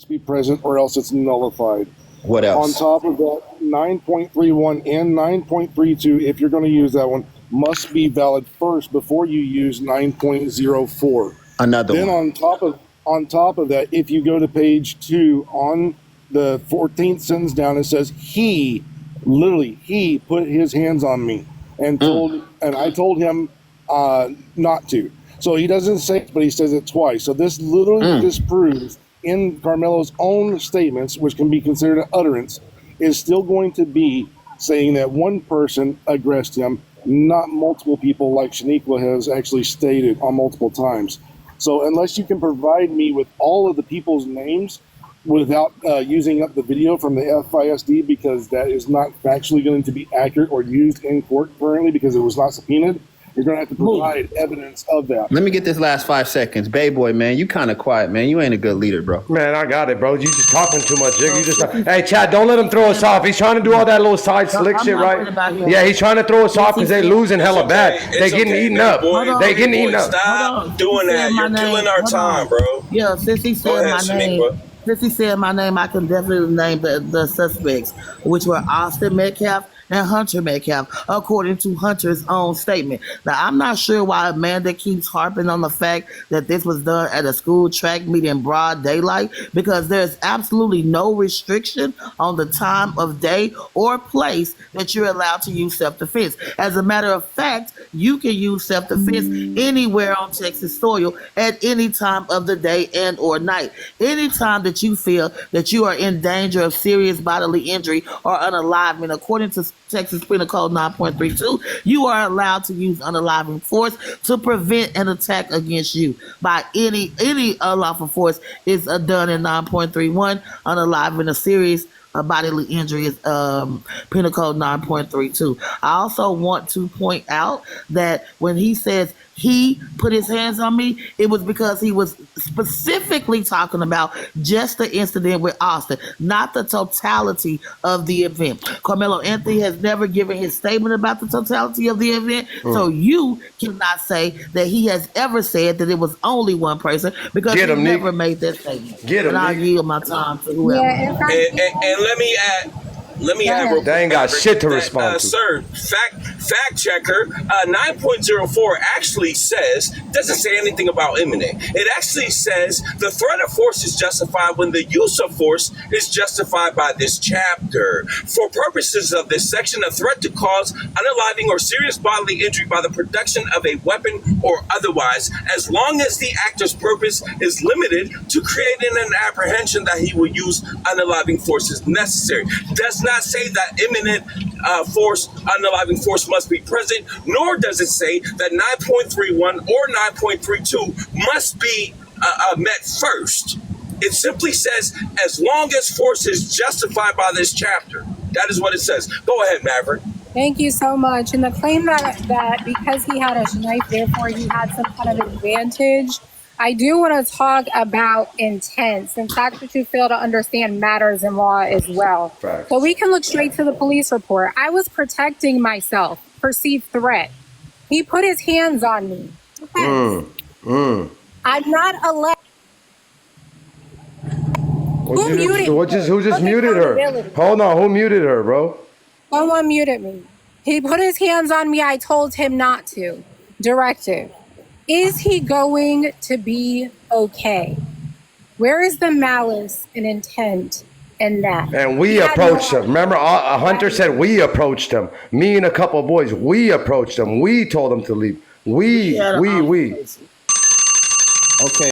be present or else it's nullified. What else? On top of that, 9.31 and 9.32, if you're going to use that one, must be valid first before you use 9.04. Another then one. On top of that, if you go to page 2 on the 14th sentence down, it says he put his hands on me and I told him not to. So he doesn't say it, but he says it twice. So this literally disproves in Karmelo's own statements, which can be considered an utterance, is still going to be saying that one person aggressed him, not multiple people like Shaniqua has actually stated on multiple times. So unless you can provide me with all of the people's names without using up the video from the FISD, because that is not factually going to be accurate or used in court currently because it was not subpoenaed, you're going to have to provide evidence of that. Let me get this last 5 seconds. Bayboy, man, you kind of quiet, man. You ain't a good leader, bro. Man, I got it, bro. You just talking too much, Jigga. You just hey, Chad, don't let him throw us off. He's trying to do all that little side slick shit, right? Yeah, he's trying to throw us off because they losing hella bad. They getting eaten up. They getting eaten up. Stop doing that. You're killing our time, bro. Yeah, since he said my name. Since he said my name, I can definitely name the suspects, which were Austin Metcalf and Hunter Metcalf, according to Hunter's own statement. Now, I'm not sure why Amanda keeps harping on the fact that this was done at a school track meet in broad daylight, because there's absolutely no restriction on the time of day or place that you're allowed to use self-defense. As a matter of fact, you can use self-defense anywhere on Texas soil at any time of the day and or night. Anytime that you feel that you are in danger of serious bodily injury or unalivement, according to Texas Penal Code 9.32, you are allowed to use unaliving force to prevent an attack against you by any unlawful force is done in 9.31. Unaliving a serious bodily injury is Penal Code 9.32. I also want to point out that when he says he put his hands on me, it was because he was specifically talking about just the incident with Austin, not the totality of the event. Karmelo Anthony has never given his statement about the totality of the event, so you cannot say that he has ever said that it was only one person, because he never made that statement. And I'll yield my time to whoever. Yeah, and let me add real quick. They ain't got shit to respond to. Sir, fact checker, 9.04 actually doesn't say anything about imminent. It actually says the threat of force is justified when the use of force is justified by this chapter. For purposes of this section, a threat to cause unaliving or serious bodily injury by the production of a weapon or otherwise, as long as the actor's purpose is limited to creating an apprehension that he will use unaliving force is necessary. Does not say that imminent unaliving force must be present, nor does it say that 9.31 or 9.32 must be met first. It simply says, as long as force is justified by this chapter. That is what it says. Go ahead, Maverick. Thank you so much. And the claim that because he had a knife, therefore he had some kind of advantage, I do want to talk about intent, since that's what you fail to understand matters in law as well. Facts. So we can look straight to the police report. I was protecting myself, perceived threat. He put his hands on me. I'm not allowed. Who just muted her? Hold on, who muted her, bro? Someone muted me. He put his hands on me. I told him not to. Directive. Is he going to be okay? Where is the malice and intent in that? And we approached him. Remember, Hunter said we approached him. Me and a couple of boys, we approached him. We told him to leave. We. Okay.